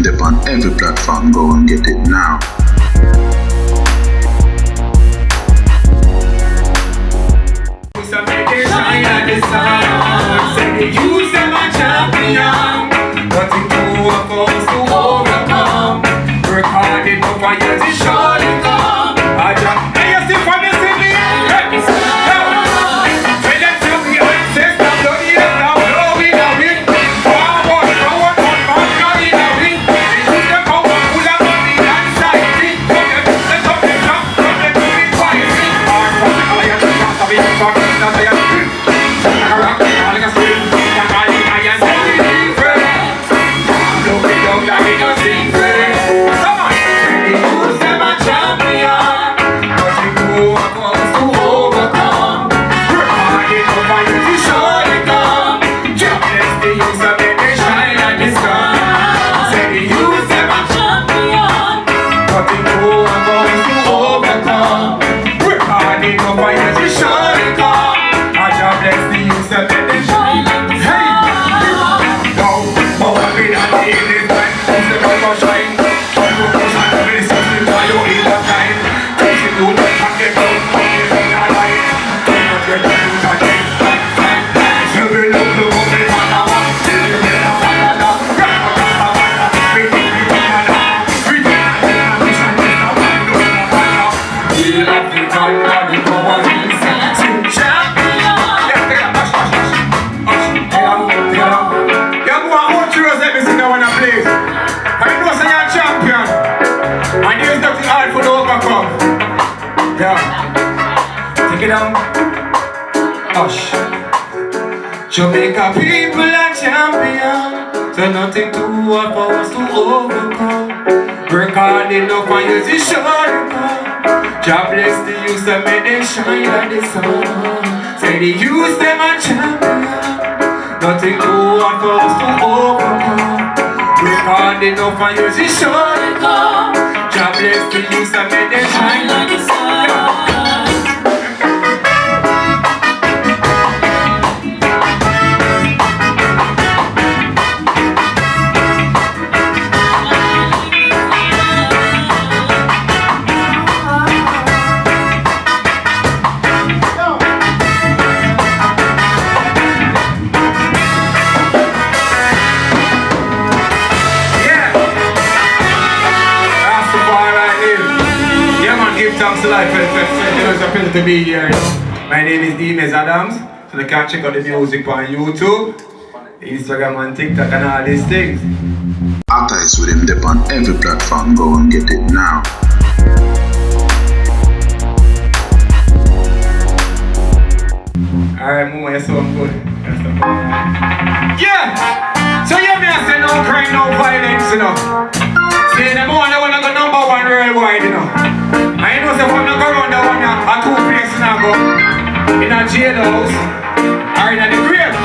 dip on every platform, go and get it now. Use them a champion, nothing too opposed to overcome. Work hard enough for you to surely come. I just, and you see from the city, say that to me, ancestor, bloody hell, now blowing a wind. Forward, forward, now in a wind. Use them power, full of money and society. Come here, let's up the top, come here, do it quietly. Hard from the alliance, not to be fucking, not to be Jamaica people are champion, so nothing too hard for us to overcome. Work hard enough and use it surely come. God bless the youth that make them shine like the sun. Say the youth them a champion, nothing too hard for us to overcome. Work hard enough and use it surely come. God bless the youth that make them shine like the sun. Thanks to life for the festival. It was a pleasure to be here. My name is Medz, so you can check out the music on YouTube, Instagram and TikTok and all these things. Artists with him dip on every platform, go and get it now. Alright, Mama, you're so good. Yeah! So you me I say no crime, no violence, you know. See, the more I want to go number one worldwide, you know. I know if I'm not going around the one at two places now go. In a jail house or in a grave.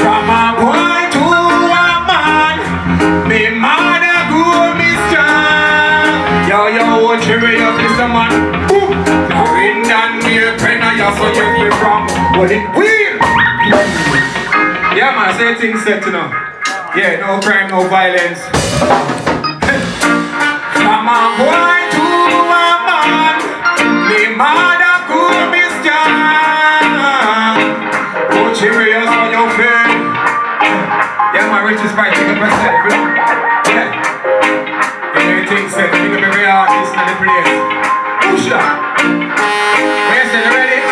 From a boy to a man, me mother grew me strong. Yo, what you ready up this man? Boom! The wind and me a pen and you so you me from. What it will? Yeah man, say things set you know. Yeah, no crime, no violence. From a boy to a man, me mother could be strong. Oh, cheerios on your face. Yeah, my richest part, take a percent, bro. Yeah. Everything said, think of every artist in the place. Push that. Yes, you ready?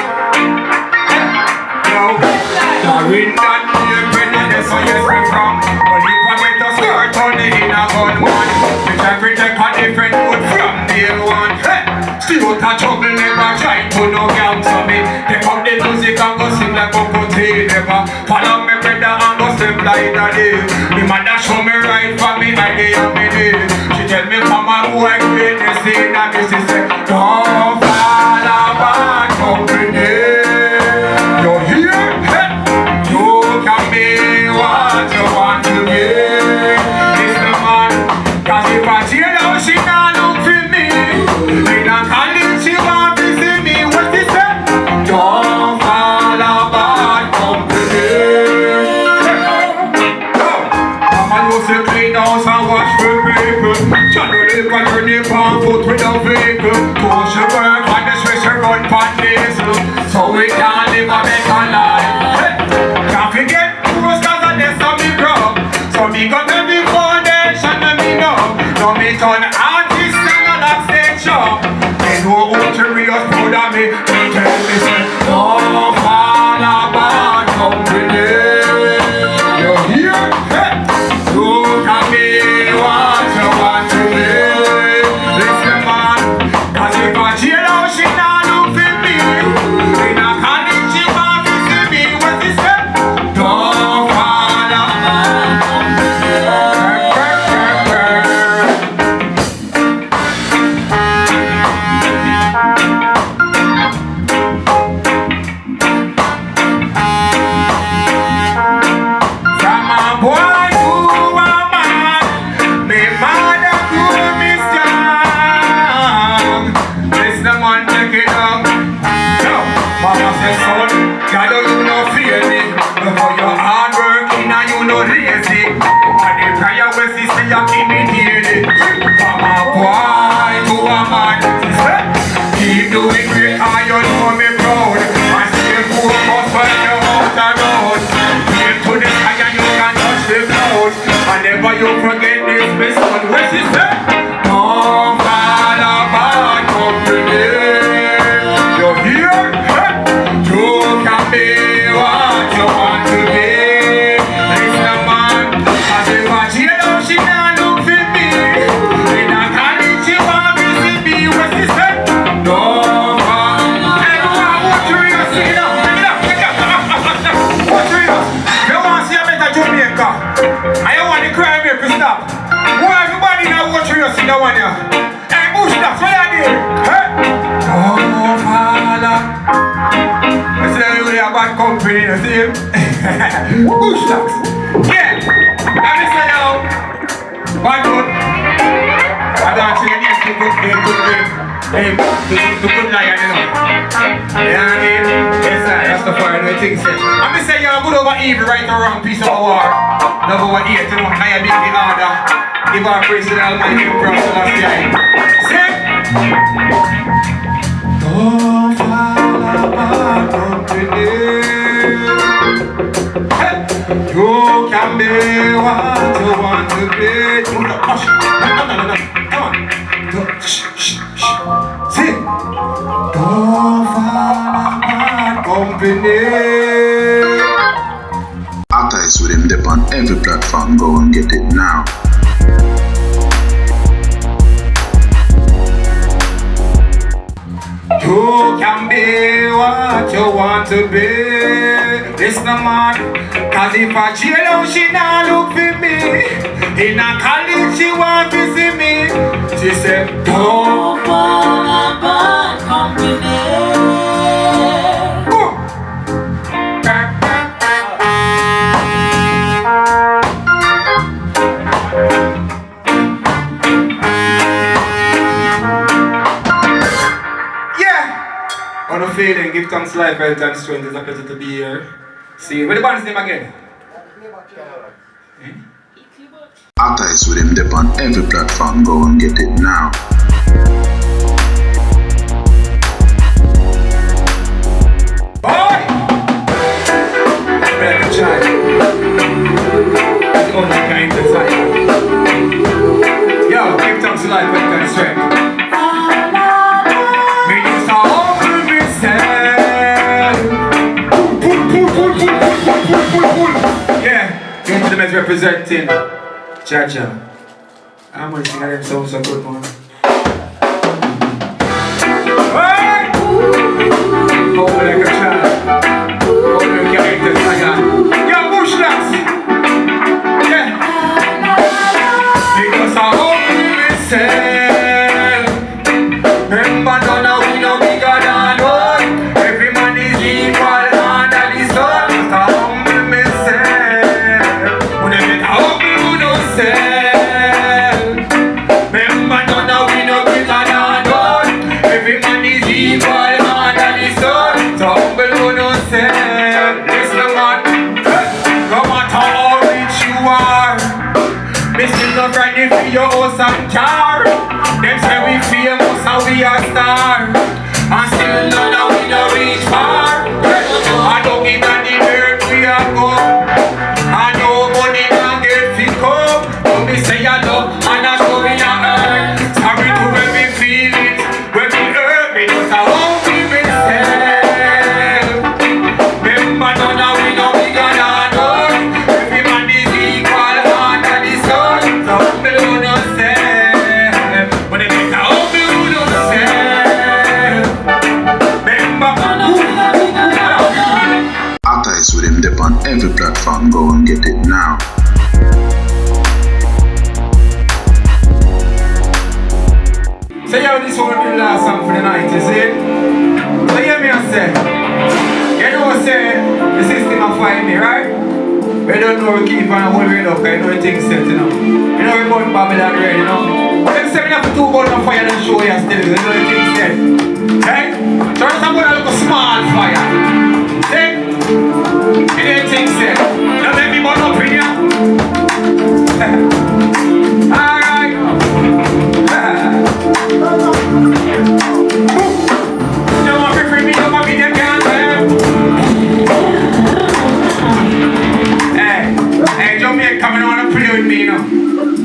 Yeah. No. The wind and the bread and that's where you're from. But if I get a skirt on the inner gun one, you can protect a different food from day one. Hey! Still a trouble never try to no gang to me. Take up the music and go sing like a putty never. Follow me brother and go step like a day. Me mother show me right for me idea and me day. She tell me mama who I greatness in and me she say don't fall apart company. You hear? Hey! You can be what you want to be. It's the man. Cause if I tear down she can't look for me. In a college she want to see me. What she say? Don't fall apart company. No. Mama used to clean house and wash want to real proud of me. Tell me say, don't fall apart company. You hear? You can be what you want to be. Listen man, cause if I jail out she not look for me. In a college she want to see me. What is that? Don't fall apart doing great, I you know me proud. I still focus when you're out the road. Aim to the sky and you can touch the clouds. And never you forget this, my son. Where she said? Don't fall apart company. You hear? You can be what you want to be. Listen man, as if I jail out, she not look for me. In a college, she want to see me. Where she said? Don't. Jamaica. I don't want the crime here to stop. Who everybody now watch you see that one here? Hey, bush that, what you doing? Hey? Oh, father. I say you really a bad company, you see him? Bush that. Yeah. Let me say now. One good. I don't see any to good lion, you know. Yeah, I mean? Yes, sir. That's the fire, no thing said. I'm going to say you're good over evil, right or wrong, piece of war. Love over hate, you know, I am in the order. Give our praise to the Almighty Emperor Selassie. Say, don't fall apart company. You can be what you want to be. No, hush. No. Come on. Shh. See? Don't fall apart company. Advertise with him dip on every platform, go and get it now. You can be what you want to be. Listen man, cause if I jail out she not look for me. In a college she want to see me. She said, don't fall apart company. On a feeling, give thanks, life, health and strength. It's a pleasure to be here. See, what's the band's name again? Advertise with him dip on every platform, go and get it now. Boy! Better try. That's the only kind of life. Yo, give thanks, life, health and strength. Yeah, going to the Medz representing Jaja. I'm gonna sing them songs so good, man. Hey! Hold me like a child. Hold me like a character, yo, bush nuts. Yeah. Because I hope you listen. Remember, now we know bigger than one. Every man is equal under the sun. So humble myself. When I get humble, no self. Remember, now we know bigger than one. Every man is equal under the sun. So humble, no self. Listen, man. No matter how rich you are, me still not ready for your house and car. Them say we famous and we a star, and still none of we no reach far. I don't give a the dirt we a go. I know money can get fit up, but me say I love and I show me a earn. Sorry to when we feel it, when we hurt me find me, right? We don't know we keep on hold it up, because you know the thing's set, you know. You know we burn Babylon already, you know. But them say we have to do burn on fire and show you still, you know the thing's set. Right? So I'm going to look a small fire. See? You know the thing's set. Don't let me burn up in here. Alright. You want to free me up and be them can't help. Hey, Jamaica, coming on and play with me, you know.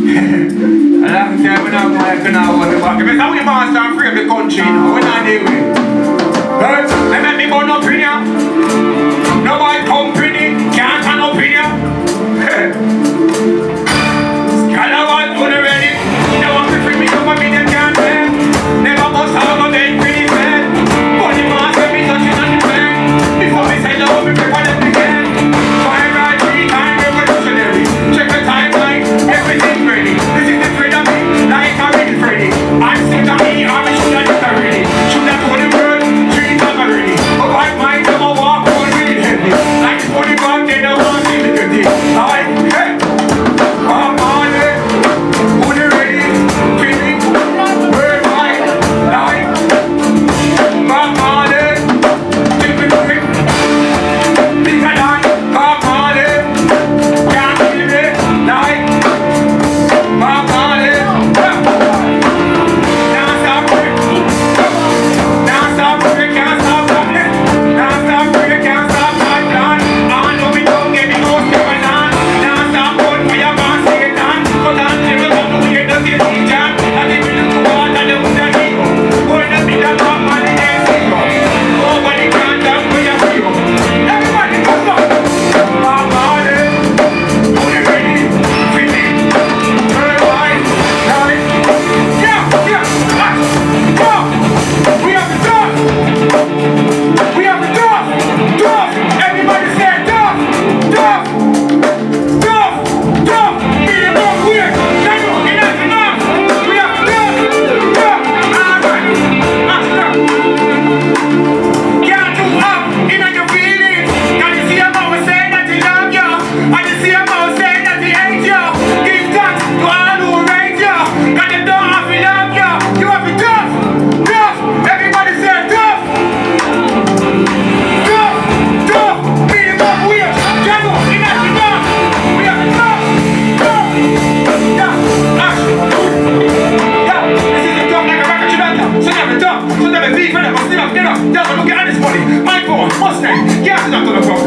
I have to tell you, we're not going to now on the back. Because I'm the master and free of the country, you know. We're not there with it. Right? They make me burn up in here. Nobody company can't turn up in here. Scalawat, when they're ready. You don't want to free me up and be them can't help. Never must have a bed pretty bed. But the master be touching on the bed. Before we say no, we prepare them again. So I ride 3 times revolutionary. Check the timeline, everything ready. This is the freedom me, like I'm ready Freddy. I'm sick of me, I'm a shoot at it already. Shoot at all the world, 3 times already. But my mind, I'm a walk on really heavy. Like it's funny God, they don't want to see me good day. Alright, hey, I'm on it. Who they ready? Feeling, worldwide, like, I'm on it. Take me to it. Bigger than, I'm on it. Can't kill me, like, I'm on it. Now stop it. Now stop it, can't stop it. Now stop it, can't stop my plan. I know we don't get me no stable on. Now stop on fire, man, say it on. But I'm never gonna do it, does it teach on. And if you look to water, they would have hero. Going to be the top man, they ain't zero. Nobody can tell me you're hero. Everybody come on. I'm on it. Who they ready? Feeling. Worldwide. Like. Yeah. Go. We have to talk. We have to talk. Talk. Everybody say talk. Talk. Talk. Talk. Be the talk weird. Enough. We have to talk. Talk. Alright. Can't do up in your feelings. Can you see a mama saying that he love you? And you see a mama saying that he hate you? Give thanks to all who rate you. Cause they don't have to love you. You have to tough. Tough. Everybody say tough. Tough. Tough. Be the talk weird. Jango. Enough. We have to talk. Tough. Yeah. Ash. Yeah. This is a talk like a record Jamaica. So never talk. So never beef. Never still up. Get up. Never look at this body. My phone. Mustang. Gas is not to the front.